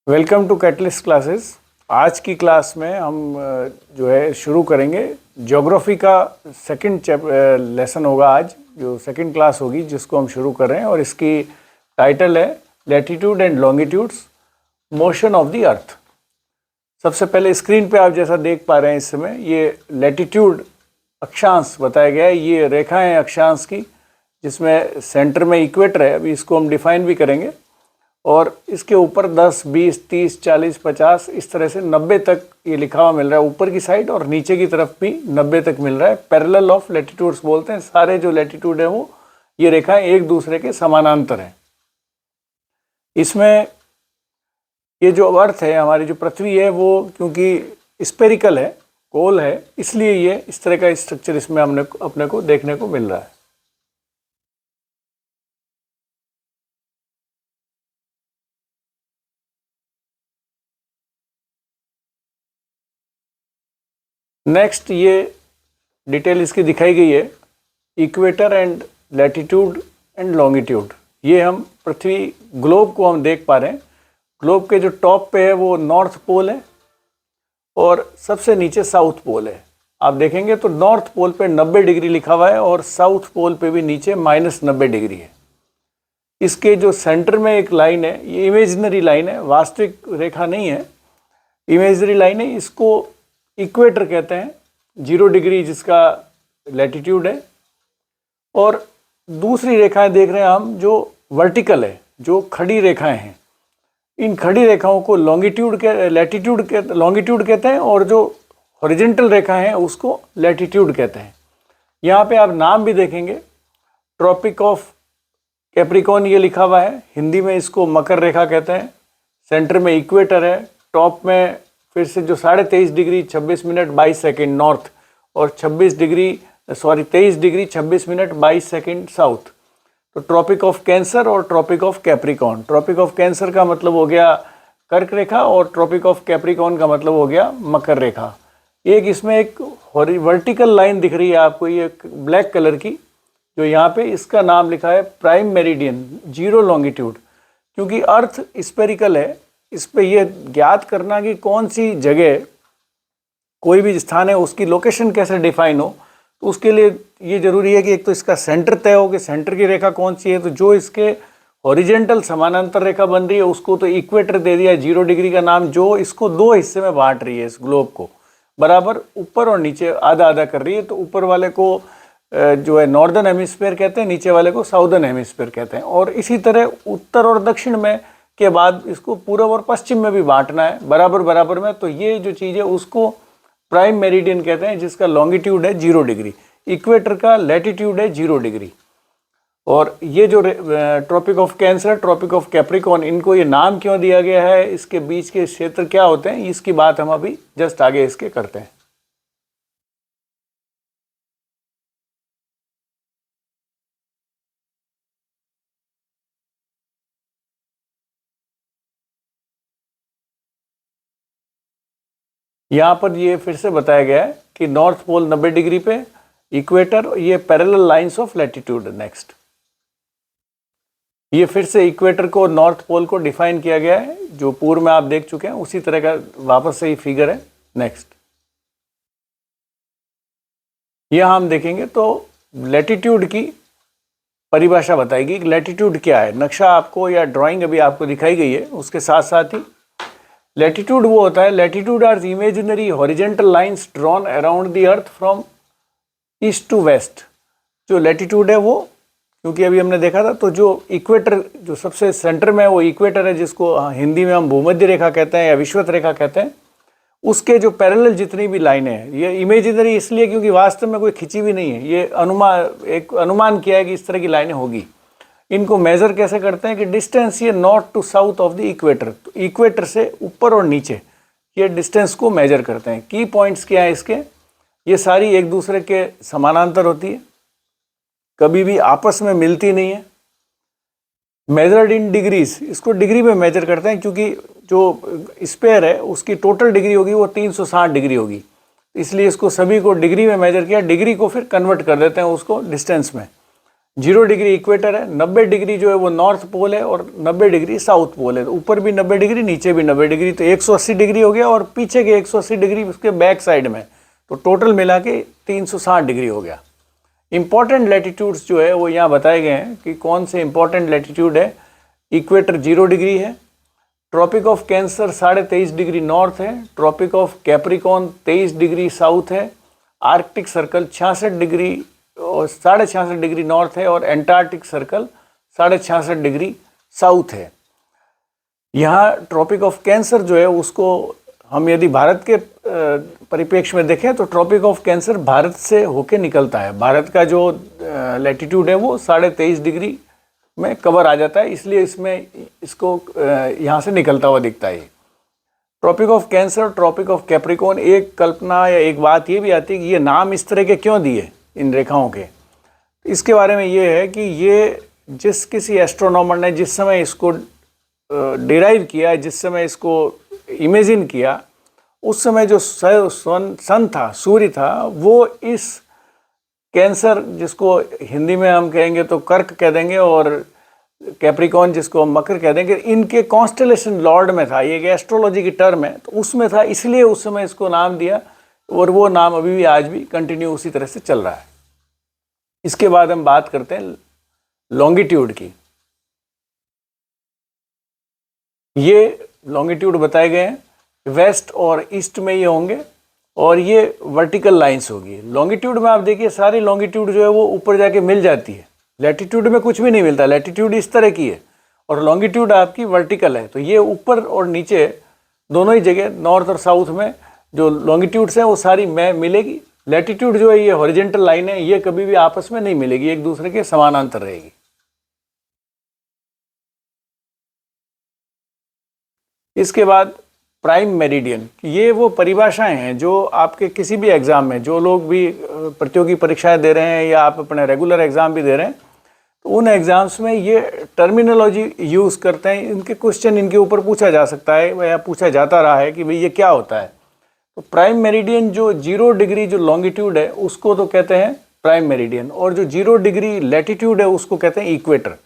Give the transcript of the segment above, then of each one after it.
Welcome to catalyst classes. आज की class में हम जो है शुरू करेंगे ज्योग्राफी का सेकंड लेसन होगा आज, जो सेकंड क्लास होगी जिसको हम शुरू कर रहे हैं, और इसकी टाइटल है latitude and longitudes motion of the earth. सबसे पहले स्क्रीन पे आप जैसा देख पा रहे हैं इस समय, ये लैटिट्यूड अक्षांश बताया गया है। ये रेखाएं हैं अक्षांश की, जिसमें सेंटर में इक्वेटर है। अभी इसको हम डिफाइन भी करेंगे, और इसके ऊपर 10, 20, 30, 40, 50 इस तरह से 90 तक ये लिखा हुआ मिल रहा है ऊपर की साइड, और नीचे की तरफ भी 90 तक मिल रहा है। पैरेलल ऑफ लैटिट्यूड्स बोलते हैं। सारे जो लैटिट्यूड है वो ये रेखाएं एक दूसरे के समानांतर हैं। इसमें ये जो अर्थ है, हमारी जो पृथ्वी है, वो क्योंकि स्पेरिकल है, गोल है, इसलिए ये इस तरह का स्ट्रक्चर इसमें अपने को देखने को मिल रहा है। नेक्स्ट ये डिटेल इसकी दिखाई गई है, equator and latitude and longitude. ये हम पृथ्वी ग्लोब को हम देख पा रहे हैं। ग्लोब के जो टॉप पे है वो नॉर्थ पोल है, और सबसे नीचे साउथ पोल है। आप देखेंगे तो नॉर्थ पोल पे 90 डिग्री लिखा हुआ है, और साउथ पोल पे भी नीचे -90 डिग्री है। इसके जो सेंटर में एक लाइन है, ये इमेजिनरी लाइन है, वास्तविक रेखा नहीं है, इमेजिनरी लाइन है। इसको इक्वेटर कहते हैं, 0 डिग्री जिसका लैटिट्यूड है। और दूसरी रेखाएं देख रहे हैं हम, जो वर्टिकल है, जो खड़ी रेखाएं हैं, इन खड़ी रेखाओं को लॉन्गिट्यूड कहते हैं, और जो हॉरिजॉन्टल रेखाएं हैं उसको लैटिट्यूड कहते हैं। यहाँ पे आप नाम भी देखेंगे, ट्रॉपिक ऑफ कैप्रिकॉर्न ये लिखा हुआ है। हिंदी में इसको मकर रेखा कहते हैं। सेंटर में इक्वेटर है, टॉप में फिर से जो 23.5 डिग्री 26 मिनट 22 सेकेंड नॉर्थ, और 23 डिग्री 26 मिनट 22 सेकेंड साउथ। तो ट्रॉपिक ऑफ कैंसर और Tropic of Capricorn. Tropic of Cancer का मतलब हो गया कर्क रेखा, और ट्रॉपिक ऑफ कैप्रिकॉर्न का मतलब हो गया मकर रेखा। एक इसमें एक वर्टिकल लाइन दिख रही है आपको, ये ब्लैक कलर की, जो यहाँ पे इसका नाम लिखा है प्राइम मेरिडियन, 0 लॉन्गिट्यूड। क्योंकि अर्थ स्पेरिकल है, इस पे ये ज्ञात करना कि कौन सी जगह, कोई भी स्थान है, उसकी लोकेशन कैसे डिफाइन हो, तो उसके लिए ये जरूरी है कि एक तो इसका सेंटर तय हो कि सेंटर की रेखा कौन सी है। तो जो इसके हॉरिजॉन्टल समानांतर रेखा बन रही है उसको तो इक्वेटर दे दिया 0 डिग्री का नाम, जो इसको 2 हिस्से में बांट रही है, इस ग्लोब को बराबर ऊपर और नीचे आधा आधा कर रही है। तो ऊपर वाले को जो है नॉर्दर्न हेमिस्फीयर कहते हैं, नीचे वाले को साउदर्न हेमिस्फीयर कहते हैं। और इसी तरह उत्तर और दक्षिण में के बाद इसको पूर्व और पश्चिम में भी बांटना है बराबर बराबर में। तो ये जो चीज़ है उसको प्राइम मेरिडियन कहते हैं, जिसका लॉन्गिट्यूड है 0 डिग्री। इक्वेटर का लैटिट्यूड है 0 डिग्री। और ये जो Tropic of Cancer, Tropic of Capricorn, इनको ये नाम क्यों दिया गया है, इसके बीच के क्षेत्र क्या होते हैं, इसकी बात हम अभी जस्ट आगे इसके करते हैं। यहाँ पर ये फिर से बताया गया है कि नॉर्थ पोल 90 डिग्री पे, इक्वेटर, ये parallel lines of latitude. Next ये फिर से इक्वेटर को, नॉर्थ पोल को डिफाइन किया गया है, जो पूर्व में आप देख चुके हैं उसी तरह का वापस से ही फिगर है। नेक्स्ट यहाँ हम देखेंगे तो लैटिट्यूड की परिभाषा बताएगी कि लैटिट्यूड क्या है। नक्शा आपको या ड्राइंग अभी आपको दिखाई गई है, उसके साथ साथ ही लैटिट्यूड वो होता है, latitude are imaginary horizontal lines drawn around the earth from east to west. जो लैटिट्यूड है वो, क्योंकि अभी हमने देखा था, तो जो इक्वेटर जो सबसे सेंटर में है वो इक्वेटर है, जिसको हिंदी में हम भूमध्य रेखा कहते हैं या विषुवत रेखा कहते हैं। उसके जो पैरेलल जितनी भी लाइनें हैं, ये इमेजिनरी इसलिए क्योंकि वास्तव में कोई खिंची भी नहीं है, ये अनुमान किया है कि इस तरह की लाइनें होगी। इनको मेज़र कैसे करते हैं कि डिस्टेंस, ये north to south of the equator, तो इक्वेटर से ऊपर और नीचे ये डिस्टेंस को मेजर करते हैं। की पॉइंट्स क्या है इसके, ये सारी एक दूसरे के समानांतर होती है, कभी भी आपस में मिलती नहीं है। मेजर्ड इन डिग्रीज, इसको डिग्री में मेजर करते हैं, क्योंकि जो स्पेयर है उसकी टोटल डिग्री होगी वो 360 डिग्री होगी, इसलिए इसको सभी को डिग्री में मेजर किया। डिग्री को फिर कन्वर्ट कर देते हैं उसको डिस्टेंस में। 0 डिग्री इक्वेटर है, 90 डिग्री जो है वो नॉर्थ पोल है और 90 डिग्री साउथ पोल है। तो ऊपर भी 90 डिग्री, नीचे भी 90 डिग्री, तो 180 डिग्री हो गया और पीछे के 180 डिग्री उसके बैक साइड में, तो टोटल मिला के 360 डिग्री हो गया। इंपॉर्टेंट लैटिट्यूड्स जो है वो यहाँ बताए गए हैं कि कौन से इंपॉर्टेंट लैटिट्यूड है। इक्वेटर 0 डिग्री है, Tropic of Cancer 23.5 degree north है, Tropic of Capricorn 23 degree south है, आर्कटिक सर्कल 66 डिग्री और 66.5 डिग्री नॉर्थ है और एंटार्क्टिक सर्कल 66.5 डिग्री साउथ है। यहाँ ट्रॉपिक ऑफ कैंसर जो है उसको हम यदि भारत के परिप्रेक्ष्य में देखें तो ट्रॉपिक ऑफ कैंसर भारत से होके निकलता है। भारत का जो लैटिट्यूड है वो 23.5 डिग्री में कवर आ जाता है, इसलिए इसमें इसको यहाँ से निकलता हुआ दिखता है। Tropic of Cancer, Tropic of Capricorn, एक कल्पना या एक बात ये भी आती है कि ये नाम इस तरह के क्यों दिए इन रेखाओं के। इसके बारे में ये है कि ये जिस किसी एस्ट्रोनॉमर ने जिस समय इसको डिराइव किया, जिस समय इसको इमेजिन किया, उस समय जो सन था, सूर्य था, वो इस कैंसर, जिसको हिंदी में हम कहेंगे तो कर्क कह देंगे और कैप्रिकॉन जिसको हम मकर कह देंगे, इनके कॉन्स्टेलेशन लॉर्ड में था। ये एक एस्ट्रोलॉजी की टर्म है, तो उसमें था, इसलिए उस समय इसको नाम दिया और वो नाम अभी भी आज भी कंटिन्यू उसी तरह से चल रहा है। इसके बाद हम बात करते हैं लॉन्गिट्यूड की। ये लॉन्गिट्यूड बताए गए हैं, वेस्ट और ईस्ट में ये होंगे और ये वर्टिकल लाइंस होगी। लॉन्गिट्यूड में आप देखिए सारी लॉन्गिट्यूड जो है वो ऊपर जाके मिल जाती है, लैटिट्यूड में कुछ भी नहीं मिलता। लैटिट्यूड इस तरह की है और लॉन्गिट्यूड आपकी वर्टिकल है, तो ये ऊपर और नीचे दोनों ही जगह, नॉर्थ और साउथ में जो लॉन्गिट्यूड्स हैं वो सारी में मिलेगी। लैटिट्यूड जो है ये हॉरिजेंटल लाइन है, ये कभी भी आपस में नहीं मिलेगी, एक दूसरे के समानांतर रहेगी। इसके बाद प्राइम मेरिडियन, ये वो परिभाषाएं हैं जो आपके किसी भी एग्ज़ाम में, जो लोग भी प्रतियोगी परीक्षाएं दे रहे हैं या आप अपने रेगुलर एग्ज़ाम भी दे रहे हैं, तो उन एग्ज़ाम्स में ये टर्मिनोलॉजी यूज़ करते हैं। इनके क्वेश्चन इनके ऊपर पूछा जा सकता है या पूछा जाता रहा है कि भाई ये क्या होता है। तो प्राइम मेरिडियन जो 0 डिग्री जो लॉन्गिट्यूड है उसको तो कहते हैं प्राइम मेरिडियन, और जो 0 डिग्री लैटिट्यूड है उसको कहते हैं इक्वेटर।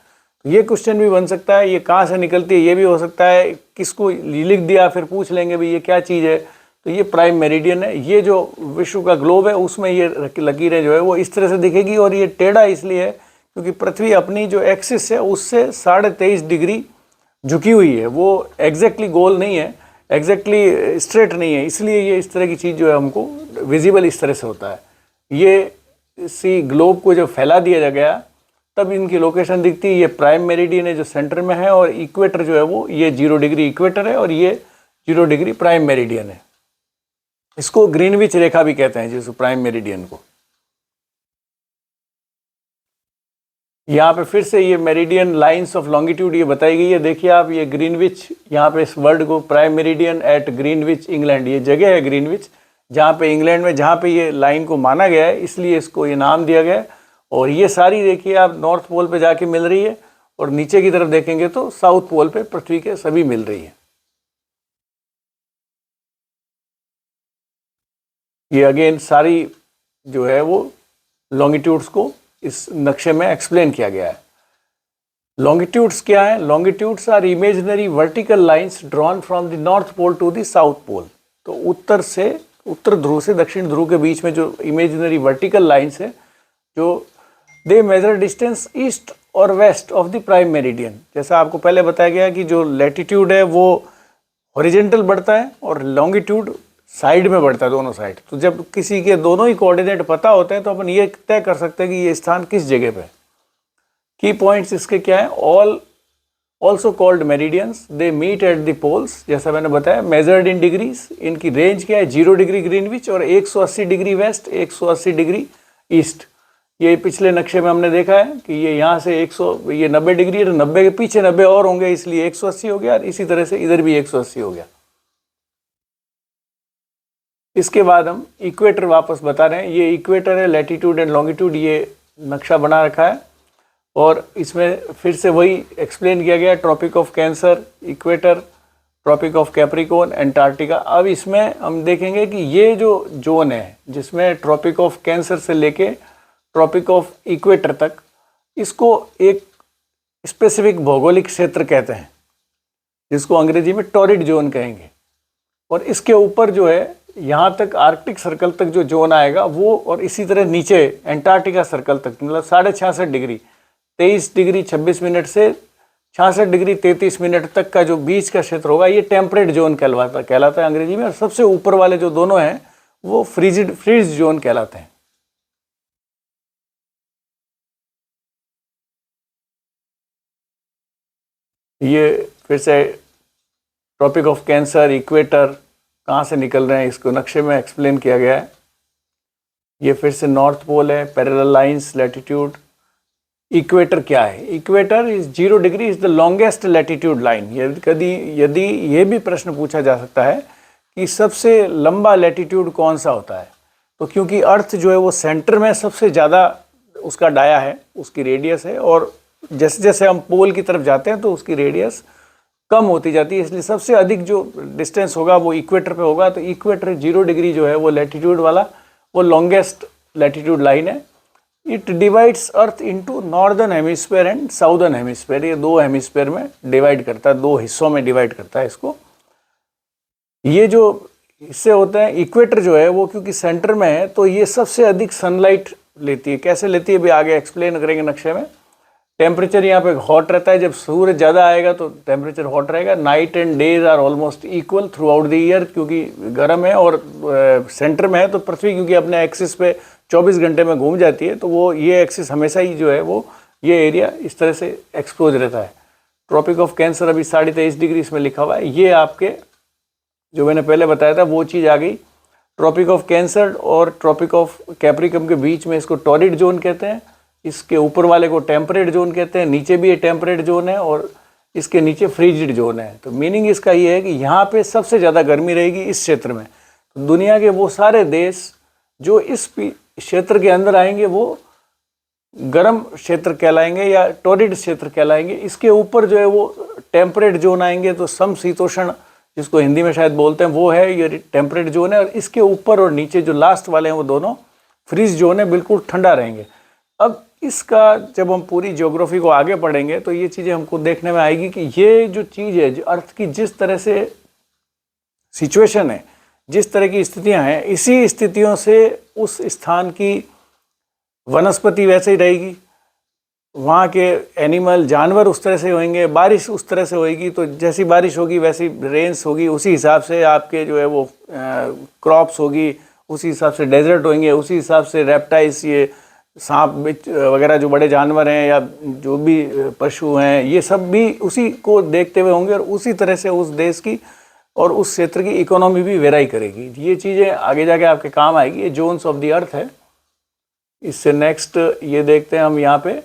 ये क्वेश्चन भी बन सकता है, ये कहाँ से निकलती है ये भी हो सकता है, किसको लिख दिया फिर पूछ लेंगे भाई ये क्या चीज़ है। तो ये प्राइम मेरिडियन है। ये जो विश्व का ग्लोब है उसमें ये लकीरें जो है वो इस तरह से दिखेगी, और ये टेढ़ा इसलिए है क्योंकि पृथ्वी अपनी जो एक्सिस है उससे 23.5 डिग्री झुकी हुई है। वो एग्जैक्टली गोल नहीं है, एग्जैक्टली स्ट्रेट नहीं है, इसलिए ये इस तरह की चीज़ जो है हमको विजिबल इस तरह से होता है। ये इसी ग्लोब को जब फैला दिया गया तब इनकी लोकेशन दिखती है। ये प्राइम मेरिडियन है जो सेंटर में है, और इक्वेटर जो है वो ये 0 डिग्री इक्वेटर है और ये 0 डिग्री प्राइम मेरिडियन है। इसको ग्रीनविच रेखा भी कहते हैं जिस प्राइम मेरिडियन को। यहाँ पे फिर से ये मेरिडियन लाइंस ऑफ लॉन्गिट्यूड ये बताई गई है। देखिए आप, ये ग्रीनविच, यहाँ पे इस वर्ड को prime meridian at Greenwich England, ये जगह है ग्रीनविच जहाँ पे इंग्लैंड में, जहाँ पे ये लाइन को माना गया है, इसलिए इसको ये नाम दिया गया है। और ये सारी देखिए आप नॉर्थ पोल पे जाके मिल रही है, और नीचे की तरफ देखेंगे तो साउथ पोल पे पृथ्वी के सभी मिल रही है। ये अगेन सारी जो है वो लॉन्गिट्यूड्स को इस नक्शे में एक्सप्लेन किया गया है। लॉन्गिट्यूड्स क्या है? Longitudes are imaginary vertical lines drawn from the north pole to the south pole. तो उत्तर ध्रुव से दक्षिण ध्रुव के बीच में जो इमेजिनरी वर्टिकल लाइंस है, जो दे मेजर डिस्टेंस ईस्ट और west of the prime meridian. जैसा आपको पहले बताया गया कि जो लैटिट्यूड है वो हॉरिजेंटल बढ़ता है और लॉन्गिट्यूड साइड में बढ़ता है, दोनों साइड। तो जब किसी के दोनों ही कोऑर्डिनेट पता होते हैं तो अपन ये तय कर सकते हैं कि ये स्थान किस जगह पे है। की पॉइंट्स इसके क्या है? All also called meridians, they meet at the poles, जैसा मैंने बताया, मेजर्ड इन डिग्रीज। इनकी रेंज क्या है? 0 डिग्री ग्रीनविच और 180 डिग्री वेस्ट, 180 डिग्री ईस्ट। ये पिछले नक्शे में हमने देखा है कि ये यहाँ से 90 डिग्री है, तो 90 के पीछे 90 और होंगे, इसलिए 180 हो गया, और इसी तरह से इधर भी 180 हो गया। इसके बाद हम इक्वेटर वापस बता रहे हैं। ये इक्वेटर है, लैटिट्यूड एंड लॉन्गिट्यूड, ये नक्शा बना रखा है, और इसमें फिर से वही एक्सप्लेन किया गया, Tropic of Cancer, equator, Tropic of Capricorn, Antarctica. अब इसमें हम देखेंगे कि ये जो जोन है जिसमें ट्रॉपिक ऑफ कैंसर से लेके ट्रॉपिक ऑफ इक्वेटर तक, इसको एक स्पेसिफिक भौगोलिक क्षेत्र कहते हैं, जिसको अंग्रेजी में टॉरिड जोन कहेंगे। और इसके ऊपर जो है यहाँ तक आर्कटिक सर्कल तक जो जोन आएगा वो, और इसी तरह नीचे एंटार्क्टिका सर्कल तक, मतलब 66.5 डिग्री 23 डिग्री 26 मिनट से 66 डिग्री 33 मिनट तक का जो बीच का क्षेत्र होगा, ये टेम्परेट जोन कहलाता है अंग्रेजी में। और सबसे ऊपर वाले जो दोनों हैं वो फ्रीज जोन कहलाते हैं। ये फिर से ट्रॉपिक ऑफ कैंसर, इक्वेटर कहाँ से निकल रहे हैं, इसको नक्शे में एक्सप्लेन किया गया है। ये फिर से नॉर्थ पोल है, पैरेलल लाइंस, लैटिट्यूड। इक्वेटर क्या है? Equator is 0 degree is the longest latitude line. यदि ये भी प्रश्न पूछा जा सकता है कि सबसे लंबा लैटिट्यूड कौन सा होता है, तो क्योंकि अर्थ जो है वो सेंटर में सबसे ज़्यादा उसका डाया है, उसकी रेडियस है, और जैसे जैसे हम पोल की तरफ जाते हैं तो उसकी रेडियस कम होती जाती है, इसलिए सबसे अधिक जो डिस्टेंस होगा वो इक्वेटर पे होगा। तो इक्वेटर 0 डिग्री जो है वो लैटिट्यूड वाला वो लॉन्गेस्ट लैटिट्यूड लाइन है। It divides earth into northern hemisphere and southern hemisphere. ये 2 हेमिस्फीयर में डिवाइड करता है, 2 हिस्सों में डिवाइड करता है इसको। ये जो हिस्से होते हैं, इक्वेटर जो है वो क्योंकि सेंटर में है तो ये सबसे अधिक सनलाइट लेती है। कैसे लेती है भी आगे एक्सप्लेन करेंगे नक्शे में। टेम्परेचर यहाँ पे हॉट रहता है, जब सूरज ज़्यादा आएगा तो टेम्परेचर हॉट रहेगा। Night and days are almost equal throughout the year, क्योंकि गर्म है और सेंटर में है। तो पृथ्वी क्योंकि अपने एक्सिस पे 24 घंटे में घूम जाती है, तो वो ये एक्सिस हमेशा ही जो है वो ये एरिया इस तरह से एक्सपोज रहता है। ट्रॉपिक ऑफ कैंसर अभी 23.5 डिग्री इसमें लिखा हुआ है। ये आपके जो मैंने पहले बताया था वो चीज़ आ गई। ट्रॉपिक ऑफ कैंसर और ट्रॉपिक ऑफ कैप्रिकम के बीच में इसको टॉरिड जोन कहते हैं। इसके ऊपर वाले को टेम्परेट जोन कहते हैं, नीचे भी ये टेम्परेट जोन है और इसके नीचे फ्रीजिड जोन है। तो मीनिंग इसका ये है कि यहाँ पे सबसे ज़्यादा गर्मी रहेगी इस क्षेत्र में। तो दुनिया के वो सारे देश जो इस क्षेत्र के अंदर आएंगे वो गर्म क्षेत्र कहलाएंगे या टॉरिड क्षेत्र कहलाएंगे। इसके ऊपर जो है वो टेम्परेट जोन आएंगे, तो समशीतोष्ण जिसको हिंदी में शायद बोलते हैं वो है, ये टेम्परेट जोन है। और इसके ऊपर और नीचे जो लास्ट वाले हैं वो दोनों फ्रीज जोन है, बिल्कुल ठंडा रहेंगे। अब इसका जब हम पूरी ज्योग्राफी को आगे पढ़ेंगे तो ये चीज़ें हमको देखने में आएगी कि ये जो चीज़ है, जो अर्थ की जिस तरह से सिचुएशन है, जिस तरह की स्थितियां हैं, इसी स्थितियों से उस स्थान की वनस्पति वैसे ही रहेगी, वहाँ के एनिमल जानवर उस तरह से होंगे, बारिश उस तरह से होगी। तो जैसी बारिश होगी वैसी रेंस होगी, उसी हिसाब से आपके जो है वो क्रॉप्स होगी, उसी हिसाब से डेजर्ट होंगे, उसी हिसाब से रेप्टाइल्स, ये सांप वगैरह जो बड़े जानवर हैं या जो भी पशु हैं, ये सब भी उसी को देखते हुए होंगे और उसी तरह से उस देश की और उस क्षेत्र की इकोनॉमी भी वेराई करेगी। ये चीज़ें आगे जाके आपके काम आएगी। ये जोन्स ऑफ द अर्थ है। इससे नेक्स्ट ये देखते हैं हम, यहाँ पे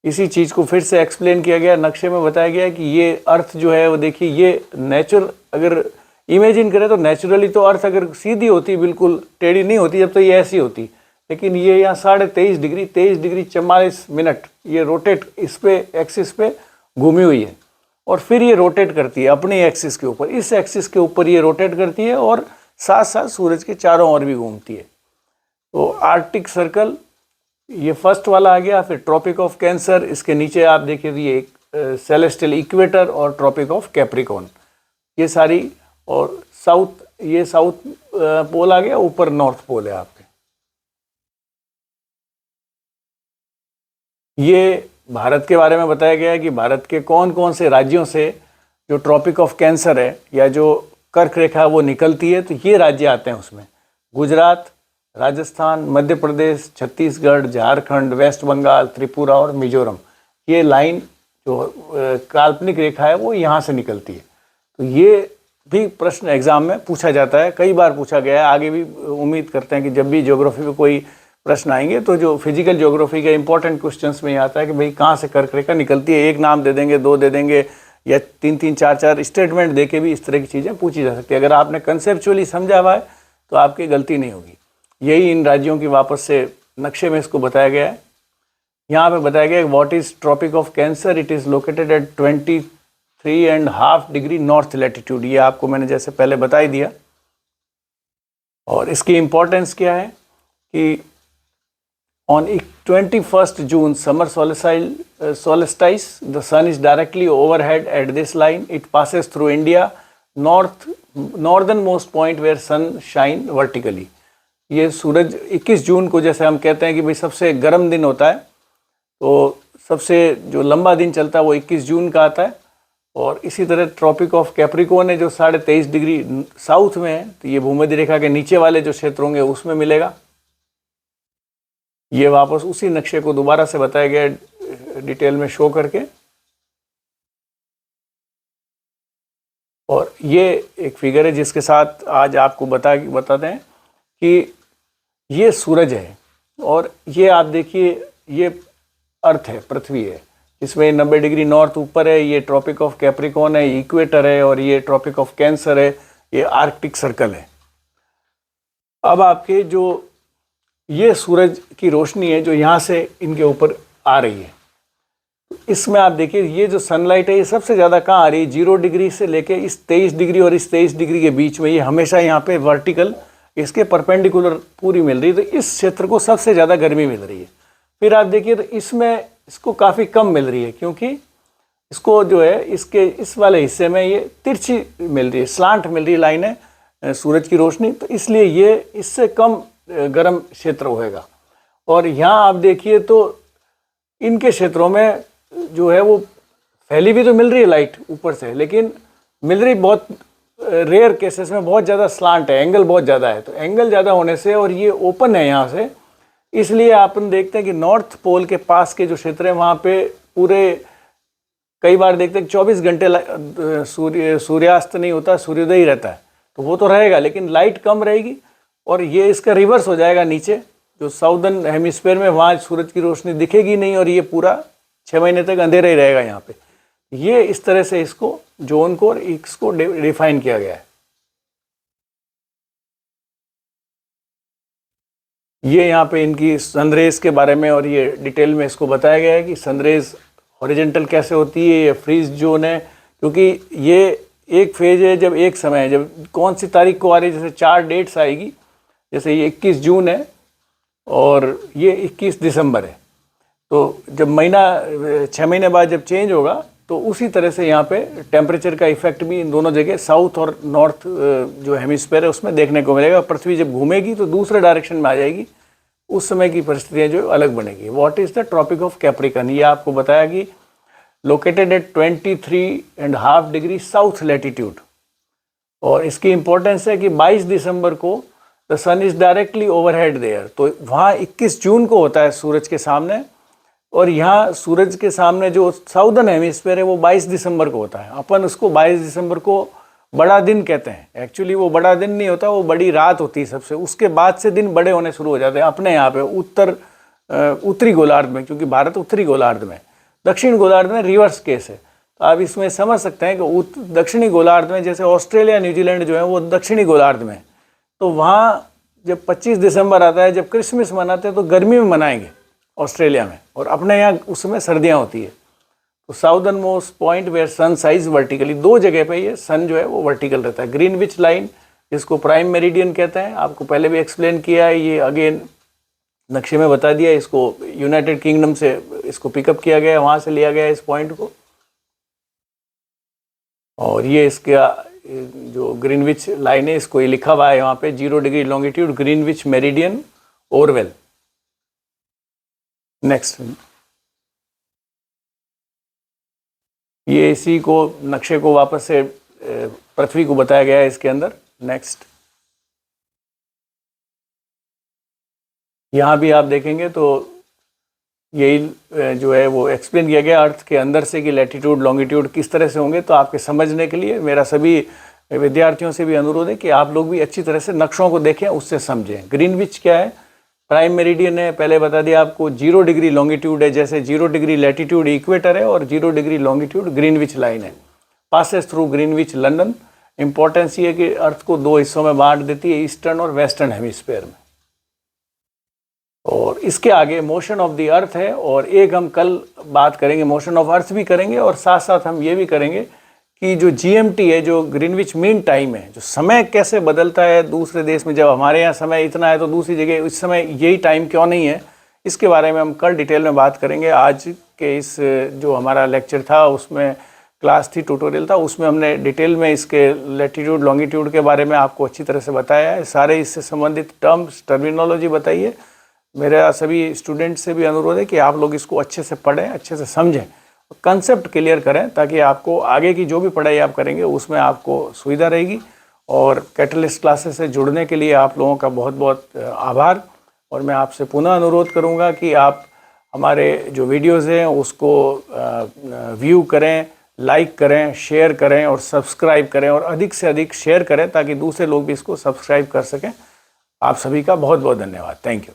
इसी चीज़ को फिर से एक्सप्लेन किया गया, नक्शे में बताया गया कि ये अर्थ जो है वो देखिए, ये नेचुरल अगर इमेजिन करें तो नेचुरली तो अर्थ अगर सीधी होती, बिल्कुल टेढ़ी नहीं होती, जब तो ये ऐसी होती, लेकिन ये यहाँ 23.5 डिग्री 23 डिग्री 44 मिनट ये रोटेट इस पे एक्सिस पे घूमी हुई है और फिर ये रोटेट करती है अपनी एक्सिस के ऊपर। इस एक्सिस के ऊपर ये रोटेट करती है और साथ साथ सूरज के चारों ओर भी घूमती है। तो आर्कटिक सर्कल ये फर्स्ट वाला आ गया। फिर ट्रॉपिक ऑफ कैंसर, इसके नीचे आप देखिए ये सेलेस्टियल इक्वेटर और ट्रॉपिक ऑफ कैप्रिकॉर्न, ये सारी, और साउथ, ये साउथ पोल आ गया, ऊपर नॉर्थ पोल है आपके। ये भारत के बारे में बताया गया है कि भारत के कौन कौन से राज्यों से जो ट्रॉपिक ऑफ कैंसर है या जो कर्क रेखा वो निकलती है। तो ये राज्य आते हैं उसमें: गुजरात, राजस्थान, मध्य प्रदेश, छत्तीसगढ़, झारखंड, वेस्ट बंगाल, त्रिपुरा और मिजोरम। ये लाइन जो काल्पनिक रेखा है वो यहाँ से निकलती है। तो ये भी प्रश्न एग्जाम में पूछा जाता है, कई बार पूछा गया है। आगे भी उम्मीद करते हैं कि जब भी ज्योग्राफी में कोई प्रश्न आएंगे तो जो फिजिकल ज्योग्राफी के इंपॉर्टेंट क्वेश्चंस में आता है कि भाई कहाँ से कर्क रेखा निकलती है। एक नाम दे देंगे, 2 दे देंगे, या 3-3, 4-4 स्टेटमेंट दे के भी इस तरह की चीज़ें पूछी जा सकती है। अगर आपने कंसेप्चुअली समझा हुआ है तो आपकी गलती नहीं होगी। यही इन राज्यों की वापस से नक्शे में इसको बताया गया है। यहाँ पे बताया गया है what is Tropic of Cancer, it is located at 23.5 degree north latitude. ये आपको मैंने जैसे पहले बता ही दिया। और इसकी इम्पोर्टेंस क्या है कि On 21st June, summer solstice, the sun is directly overhead at this line. It passes through India, northernmost point where sun shine vertically. ये सूरज 21 जून को, जैसे हम कहते हैं कि भाई सबसे गर्म दिन होता है, तो सबसे जो लंबा दिन चलता है वो 21 जून का आता है। और इसी तरह ट्रॉपिक ऑफ कैप्रिकॉर्न है जो 23.5 डिग्री साउथ में है, तो ये भूमध्य रेखा के नीचे वाले जो क्षेत्र होंगे उसमें मिलेगा। ये वापस उसी नक्शे को दोबारा से बताया गया डिटेल में शो करके। और ये एक फिगर है जिसके साथ आज आपको बताते हैं कि ये सूरज है और ये आप देखिए ये अर्थ है, पृथ्वी है, इसमें 90 डिग्री नॉर्थ ऊपर है, ये ट्रॉपिक ऑफ कैप्रिकॉर्न है, इक्वेटर है, और ये ट्रॉपिक ऑफ कैंसर है, ये आर्कटिक सर्कल है। अब आपके जो ये सूरज की रोशनी है जो यहाँ से इनके ऊपर आ रही है, इसमें आप देखिए ये जो सनलाइट है ये सबसे ज़्यादा कहाँ आ रही है, 0 डिग्री से लेके इस 23 डिग्री और इस 23 डिग्री के बीच में, ये हमेशा यहाँ पे वर्टिकल इसके परपेंडिकुलर पूरी मिल रही है, तो इस क्षेत्र को सबसे ज़्यादा गर्मी मिल रही है। फिर आप देखिए तो इसमें इसको काफ़ी कम मिल रही है, क्योंकि इसको जो है इसके इस वाले हिस्से में ये तिरछी मिल रही है, स्लांट मिल रही है लाइन है सूरज की रोशनी, तो इसलिए ये इससे कम गर्म क्षेत्र होएगा। और यहाँ आप देखिए तो इनके क्षेत्रों में जो है वो फैली भी तो मिल रही है लाइट ऊपर से, लेकिन मिल रही बहुत रेयर केसेस में बहुत ज़्यादा स्लांट है, एंगल बहुत ज़्यादा है, तो एंगल ज़्यादा होने से और ये ओपन है यहाँ से, इसलिए अपन देखते हैं कि नॉर्थ पोल के पास के जो क्षेत्र है वहाँ पे पूरे कई बार देखते हैं 24 घंटे सूर्यास्त नहीं होता, सूर्योदय ही रहता है, तो वो तो रहेगा लेकिन लाइट कम रहेगी। और ये इसका रिवर्स हो जाएगा, नीचे जो साउदर्न हेमिस्फीयर में वहाँ सूरज की रोशनी दिखेगी नहीं और ये पूरा 6 महीने तक अंधेरा ही रहेगा यहाँ पे। ये इस तरह से इसको जोन को और इसको डिफाइन किया गया है। ये यहाँ पे इनकी सनरेज के बारे में और ये डिटेल में इसको बताया गया है कि सनरेज हॉरिजेंटल कैसे होती है, ये फ्रीज जोन है, क्योंकि ये एक फेज है, जब एक समय है, जब कौन सी तारीख को आ रही है, जैसे 4 डेट्स आएगी, जैसे ये 21 जून है और ये 21 दिसंबर है, तो जब महीना 6 महीने बाद जब चेंज होगा तो उसी तरह से यहाँ पे टेम्परेचर का इफेक्ट भी इन दोनों जगह साउथ और नॉर्थ जो हेमिस्फीयर है उसमें देखने को मिलेगा। पृथ्वी जब घूमेगी तो दूसरे डायरेक्शन में आ जाएगी, उस समय की परिस्थितियाँ जो अलग बनेगी। What is the Tropic of Capricorn, ये आपको बताया कि located at 23.5 degree south latitude, और इसकी इम्पोर्टेंस है कि 22 दिसंबर को the sun is directly overhead there, तो वहाँ 21 जून को होता है सूरज के सामने, और यहाँ सूरज के सामने जो साउदर्न हेमिस्फीयर है वो 22 दिसंबर को होता है। अपन उसको 22 दिसंबर को बड़ा दिन कहते हैं, एक्चुअली वो बड़ा दिन नहीं होता, वो बड़ी रात होती है सबसे, उसके बाद से दिन बड़े होने शुरू हो जाते हैं अपने यहाँ पे उत्तरी गोलार्ध में, क्योंकि भारत उत्तरी गोलार्ध में, दक्षिण गोलार्ध में रिवर्स केस है। तो आप इसमें समझ सकते हैं कि दक्षिणी गोलार्ध में, जैसे ऑस्ट्रेलिया न्यूजीलैंड जो है वो दक्षिणी गोलार्ध में, तो वहाँ जब 25 दिसंबर आता है, जब क्रिसमस मनाते हैं तो गर्मी में मनाएंगे ऑस्ट्रेलिया में, और अपने यहाँ उस समय सर्दियाँ होती है। तो southernmost point where sun साइज वर्टिकली, 2 जगह पे ये सन जो है वो वर्टिकल रहता है। ग्रीनविच लाइन जिसको प्राइम मेरिडियन कहते हैं, आपको पहले भी एक्सप्लेन किया है, ये अगेन नक्शे में बता दिया, इसको यूनाइटेड किंगडम से इसको पिकअप किया गया है, वहाँ से लिया गया है इस पॉइंट को। और ये इसका जो ग्रीनविच लाइन है, इसको ये लिखा हुआ है यहाँ पे 0 degree longitude Greenwich meridian Oravel. Next, ये इसी को नक्शे को वापस से पृथ्वी को बताया गया है इसके अंदर। नेक्स्ट, यहाँ भी आप देखेंगे तो यही जो है वो एक्सप्लेन किया गया अर्थ के अंदर से कि लैटिट्यूड लॉन्गिट्यूड किस तरह से होंगे। तो आपके समझने के लिए मेरा सभी विद्यार्थियों से भी अनुरोध है कि आप लोग भी अच्छी तरह से नक्शों को देखें, उससे समझें। ग्रीनविच क्या है, प्राइम मेरिडियन है, पहले बता दिया आपको। 0 डिग्री लॉन्गिट्यूड है, जैसे 0 डिग्री लैटिट्यूड इक्वेटर है और 0 डिग्री लॉन्गिट्यूड ग्रीनविच लाइन है। Passes through Greenwich London. Importance ये है कि अर्थ को 2 हिस्सों में बांट देती है, ईस्टर्न और वेस्टर्न हेमिस्फीयर में। और इसके आगे मोशन ऑफ द अर्थ है, और एक हम कल बात करेंगे मोशन ऑफ अर्थ भी करेंगे, और साथ साथ हम ये भी करेंगे कि जो GMT है, जो ग्रीनविच मीन टाइम है, जो समय कैसे बदलता है दूसरे देश में। जब हमारे यहाँ समय इतना है तो दूसरी जगह इस समय यही टाइम क्यों नहीं है, इसके बारे में हम कल डिटेल में बात करेंगे। आज के इस जो हमारा लेक्चर था उसमें क्लास थी, ट्यूटोरियल था, उसमें हमने डिटेल में इसके लैटिट्यूड लॉन्गिट्यूड के बारे में आपको अच्छी तरह से बताया है। सारे इससे संबंधित टर्म्स टर्मिनोलॉजी बताइए। मेरा सभी स्टूडेंट से भी अनुरोध है कि आप लोग इसको अच्छे से पढ़ें, अच्छे से समझें, कंसेप्ट क्लियर करें, ताकि आपको आगे की जो भी पढ़ाई आप करेंगे उसमें आपको सुविधा रहेगी। और कैटलिस्ट क्लासेस से जुड़ने के लिए आप लोगों का बहुत बहुत आभार। और मैं आपसे पुनः अनुरोध करूंगा कि आप हमारे जो वीडियोस हैं उसको व्यू करें, लाइक करें, शेयर करें और सब्सक्राइब करें, और अधिक से अधिक शेयर करें ताकि दूसरे लोग भी इसको सब्सक्राइब कर सकें। आप सभी का बहुत बहुत धन्यवाद। Thank you.